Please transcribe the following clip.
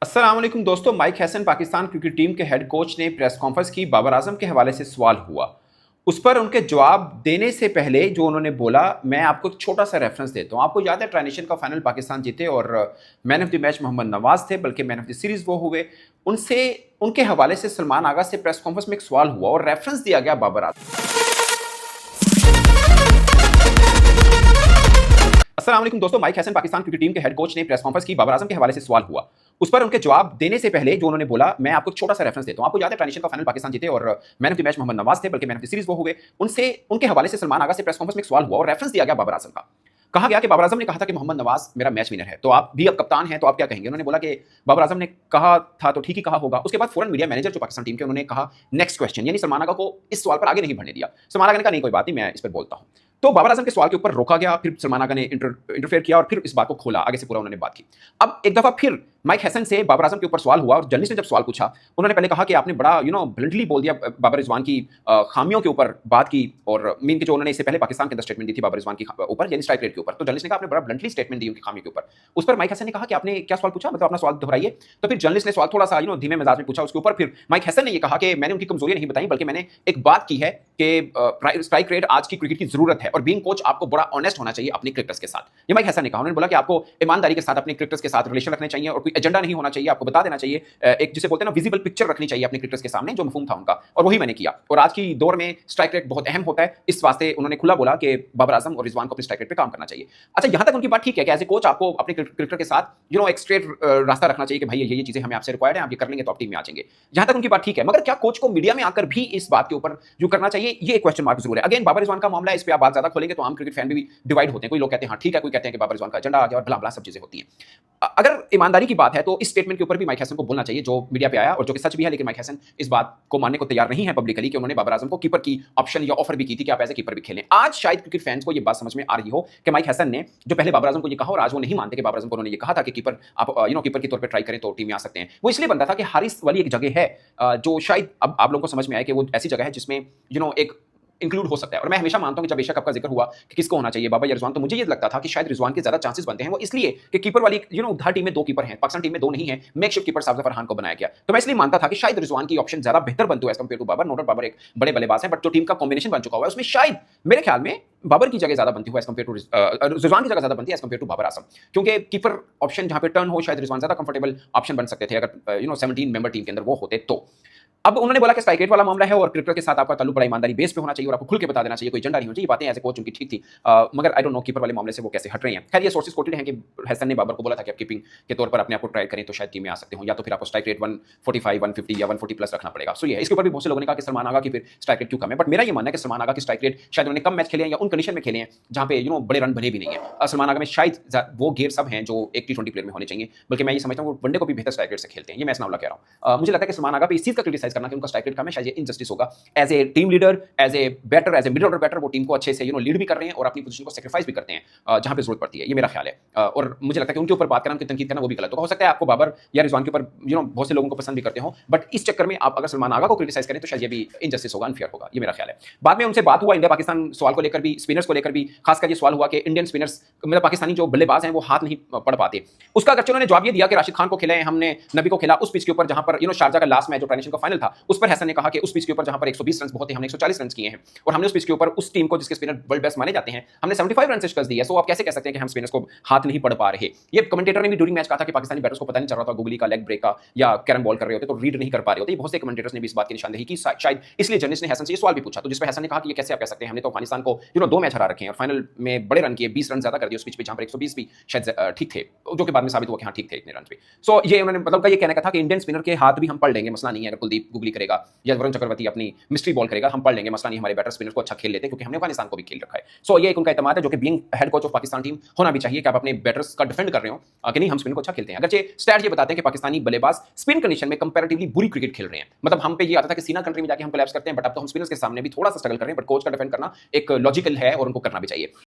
अस्सलाम वालेकुम दोस्तों। Mic Hesson Pakistan cricket team के हेड कोच ने प्रेस कॉन्फ्रेंस की। बाबर आजम के हवाले से सवाल हुआ, उस पर उनके जवाब देने से पहले जो उन्होंने बोला, मैं आपको एक छोटा सा रेफरेंस देता हूं। आपको याद है ट्रांजिशन का फाइनल पाकिस्तान जीते और man of the match Mohammad Nawaz थे, बल्कि मैन ऑफ द सीरीज वो हुए। उनसे उनके हवाले से सलमान आगा से प्रेस कॉन्फ्रेंस में एक सवाल हुआ और रेफरेंस दिया गया बाबर आजम। अस्सलाम वालेकुम दोस्तों, mic Hesson Pakistan cricket team के हेड कोच ने प्रेस कॉन्फ्रेंस की। बाबर आजम के हवाले से सवाल हुआ, उस पर उनके जवाब देने से पहले जो उन्होंने बोला, मैं आपको एक छोटा सा रेफरेंस देता हूं। आपको याद है ट्रांजिशन का फाइनल पाकिस्तान जीते और man of the match Mohammad Nawaz थे, बल्कि मैन ऑफ द सीरीज वो हुए। उनसे उनके हवाले से सलमान आगा से प्रेस कॉन्फ्रेंस में एक सवाल हुआ और रेफरेंस दिया गया बाबर आजम का। कहा गया कि बाबर आजम ने कहा था कि मोहम्मद नवाज मेरा मैच विनर है, तो आप भी अब कप्तान हैं, तो आप क्या कहेंगे। उन्होंने बोला कि बाबर आजम ने कहा था तो ठीक ही कहा होगा। उसके बाद फौरन मीडिया मैनेजर जो पाकिस्तान टीम के, उन्होंने कहा नेक्स्ट क्वेश्चन, यानी सलमान आगा को इस सवाल पर आगे नहीं बढ़ने दिया। सलमान आगा ने कहा नहीं कोई बात नहीं, मैं इस पर बोलता हूं। तो बाबर आजम के सवाल के ऊपर रोका गया, फिर सलमान आगा ने इंटरफेयर किया और फिर इस बात को खोला, आगे से पूरा उन्होंने बात की। अब एक दफा फिर माइक हैसन से बाबर आजम के ऊपर सवाल हुआ और जर्नलिस्ट ने जब सवाल पूछा, उन्होंने पहले कहा कि आपने बड़ा ब्लंटली बोल दिया बाबर रिजवान की खामियों के ऊपर बात की, और मीन के जो उन्होंने इससे पहले पाकिस्तान के अंदर स्टेटमेंट दी थी बाबर रिजवान के ऊपर, यानी स्ट्राइक रेट के ऊपर। तो जर्नलिस्ट ने कहा आपने बड़ा ब्लंटली स्टेटमेंट दी उनकी खामियों के ऊपर। उस पर माइक हैसन ने कहा कि आपने क्या सवाल पूछा, मतलब अपना सवाल दोहराइए। तो फिर जर्नलिस्ट ने सवाल थोड़ा सा धीमे मिजाज में पूछा। उसके ऊपर फिर माइक हैसन ने यह कहा कि मैंने उनकी कमजोरियां नहीं बताई, बल्कि मैंने एक बात की है कि स्ट्राइक रेट आज की क्रिकेट की जरूरत है और बीइंग कोच आपको बड़ा ऑनेस्ट होना चाहिए अपने क्रिकेटर्स के साथ। ये माइक हैसन ने कहा। उन्होंने बोला कि आपको ईमानदारी के साथ अपने क्रिकेटर्स के साथ रिलेशन रखने चाहिए और कोई एजेंडा नहीं होना चाहिए, आपको बता देना चाहिए, एक जिसे बोलते हैं ना विजिबल पिक्चर रखनी चाहिए अपने क्रिकेटर्स के सामने, जो मफहूम था उनका, और वही मैंने किया। और आज की दौर में स्ट्राइक रेट बहुत अहम होता है, इस वास्ते उन्होंने खुला बोला कि बाबर आजम और रिजवान को अपने स्ट्राइक रेट पे काम करना चाहिए। अच्छा, यहां तक उनकी बात ठीक है कि एज ए कोच आपको अपने क्रिकेटर के साथ एक स्ट्रेट रास्ता रखना चाहिए कि भाई ये चीजें हमें आपसे रिक्वायर्ड है, आप ये कर लेंगे तो आप टीम में आ जाएंगे। यहां तक उनकी बात ठीक है, मगर क्या कोच को मीडिया में आकर भी इस बात के ऊपर जो करना चाहिए, ये क्वेश्चन मार्क जरूर है। अगेन बाबर रिजवान का मामला है, इस पे आप बात ज्यादा खोलेंगे तो आम क्रिकेट फैन भी डिवाइड होते हैं। कोई लोग कहते हैं हाँ ठीक है, कोई कहते हैं कि बाबर रिजवान का एजेंडा आ गया और भला भला सब चीजें होती हैं। अगर ईमानदारी की बात है तो इस स्टेटमेंट के ऊपर भी माइक हैसन को बोलना चाहिए जो मीडिया पे आया और जो कि सच भी है, लेकिन माइक हैसन इस बात को मानने को तैयार नहीं है पब्लिकली कि उन्होंने बाबर आजम को कीपर की ऑप्शन या ऑफर भी की थी कि आप एज ए कीपर भी खेलें। आज शायद क्रिकेट फैंस को यह बात समझ में आ रही हो कि माइक हैसन ने जो पहले बाबर आजम को यह कहा, और आज वो नहीं मानते कि बाबर आजम को उन्होंने ये कहा था कि कीपर आप कीपर के तौर पर ट्राई करें तो टीम में आ सकते हैं। वो इसलिए बनता था कि हारिस वाली एक जगह है जो शायद अब आप लोगों को समझ में आए कि वो ऐसी जगह है जिसमें एक इंक्लूड हो सकता है। और मैं हमेशा मानता हूं कि जब बेशक आपका जिक्र हुआ कि किसको होना चाहिए, बाबर या रिजवान, तो मुझे ये लगता था कि शायद रिजवान के ज्यादा चांसेस बनते हैं। वो इसलिए कि कीपर वाली उधर टीम में दो कीपर हैं, पाकिस्तान टीम में दो नहीं है, मेकशिफ्ट कीपर साबिर फरहान को बनाया गया। तो मैं इसलिए मानता था कि शायद रिजवान की ऑप्शन ज्यादा बेहतर बनती है as compared to Babar. Note Babar एक बड़े बल्लेबाज हैं, बट जो टीम का कॉम्बिनेशन बन चुका हुआ है उसमें शायद मेरे ख्याल में बाबर की जगह ज्यादा बनती है एज कंपेयर टू रिजवान की जगह ज्यादा बनती है as compared to Babar Azam, क्योंकि कीपर ऑप्शन जहां पे टर्न हो शायद रिजवान ज्यादा कंफर्टेबल ऑप्शन बन सकते थे अगर 17 मेंबर टीम के अंदर वो होते तो। अब उन्होंने बोला कि स्ट्राइक रेट वाला मामला है और क्रिकेटर के साथ आपका ताल्लुक बड़ा ईमानदारी बेस पे होना चाहिए और आपको खुल के बता देना चाहिए, कोई एजेंडा नहीं होना चाहिए। बातें एज ए कोच उनकी ठीक थी, मगर आई डोंट नो कीपर वाले मामले से वो कैसे हट रहे हैं। खैर ये सोर्सेज कोटेड हैं कि हैसन ने बाबर को बोला था कि आप कीपिंग के तौर पर अपने आप को ट्राई करें तो शायद टीम में आ सकते हो, या तो फिर आपको स्ट्राइक रेट 145, 150 या 140 प्लस रखना पड़ेगा। सो ये है। इसके ऊपर भी बहुत से लोगों ने कहा कि सलमान आगा की फिर स्ट्राइक रेट क्यों कम है, बट मेरा ये मानना है कि सलमान आगा की स्ट्राइक रेट शायद उन्होंने कम मैच खेले हैं या उन कंडीशन में खेले हैं जहां पे बड़े रन बने भी नहीं है। सलमान आगा में शायद वो गेयर सब हैं जो एक T20 प्लेयर में होने चाहिए, बल्कि मैं ये समझता हूँ वनडे को भी बेहतर स्ट्राइक रेट से खेलते हैं। ये मैं इसनाउल्ला कह रहा हूँ। मुझे लगता है कि सलमान आगा पे इस चीज का क्रिटिसाइज करना कि उनका स्ट्राइक रेट कम है, शायद ये इनजस्टिस होगा। As a team leader, as a batter, as a middle order batter, वो टीम को अच्छे से लीड भी कर रहे हैं और अपनी पोजीशन को सेक्रीफाइस भी करते हैं जहां पे जरूरत पड़ती है। ये मेरा ख्याल है। और मुझे लगता है कि उनके ऊपर बात करना, उनकी तनकीद करना वो भी गलत हो सकता है। आपको बाबर या रिजवान के ऊपर बहुत से लोगों को पसंद भी करते हो, बट इस चक्कर में आप अगर सलमान आगा को क्रिटिसाइज करें तो शायद ये भी इनजस्टिस होगा, अनफेयर होगा। ये मेरा ख्याल है। बाद में उनसे बात हुआ इंडिया पाकिस्तान सवाल को लेकर भी, स्पिनर्स को लेकर भी, खासकर ये सवाल हुआ कि इंडियन स्पिनर्स मतलब पाकिस्तानी जो बल्लेबाज हैं वो हाथ नहीं पड़ पाते। उसका अगर उन्होंने जवाब ये दिया कि राशिद खान को खिलाए हमने, नबी को खिला उस पिच के ऊपर जहां पर शारजा का लास्ट मैच जो ट्रांजिशन का फाइनल था, उस पर हैसन ने कहा कि उस पिच के ऊपर जहां पर 120 रन बहुत है, हमने 140 रन किए हैं और हमने उस पिच के ऊपर उस टीम को जिसके स्पिनर वर्ल्ड बेस्ट माने जाते हैं हमने 75 रन से शिकस्त दी है। सो आप कैसे कह सकते हैं कि हम स्पिनर्स को हाथ नहीं पड़ पा रहे। ये कमेंटेटर ने भी ड्यूरिंग मैच कहा था कि पाकिस्तानी बैटर्स को पता नहीं चल रहा था गुगली का लेग ब्रेक का या कैरम बॉल कर रहे होते तो रीड नहीं कर पा रहे होते। बहुत से कमेंटेटर्स ने भी इस बात की निशानदेही की, शायद इसलिए जर्नलिस्ट ने हैसन से ये सवाल भी पूछा, तो जिस पर हैसन ने कहा कि ये कैसे आप कह सकते हैं, हमने तो अफगानिस्तान को 2 मैच हरा रखे हैं और फाइनल में बड़े रन किए, 20 रन ज्यादा कर दिए उस पिच पे जहां पर 120 भी शायद ठीक थे, जो कि बाद में साबित हुआ कि हाँ ठीक थे इतने रन पे। सो ये उन्होंने मतलब ये कहना था कि इंडियन स्पिनर के हाथ भी हम पढ़ लेंगे, मसला नहीं है। अगर कुलदीप गुगली करेगा या वरुण चक्रवर्ती अपनी मिस्ट्री बॉल करेगा हम पढ़ लेंगे, मसला नहीं, हमारे बैटर स्पिनर को अच्छा खेल लेते हैं क्योंकि हमने अफगानिस्तान को भी खेल रखा है। सो ये एक उनका इत्मीनान है जो कि being head coach of Pakistan team होना भी चाहिए कि आप अपने बैटर्स का डिफेंड कर रहे हो कि नहीं हम स्पिन को अच्छा खेलते हैं। अगरचे स्टैट्स ये बताते हैं कि पाकिस्तानी बल्लेबाज स्पिन कंडीशन में कंपैरेटिवली बुरी क्रिकेट खेल रहे हैं। मतलब हम पे ये आता था कि सीना कंट्री में जाके हम कोलैप्स करते हैं, बट अब तो हम स्पिनर्स के सामने भी थोड़ा सा स्ट्रगल कर रहे हैं, बट कोच का डिफेंड करना एक लॉजिकल है और उनको करना भी चाहिए।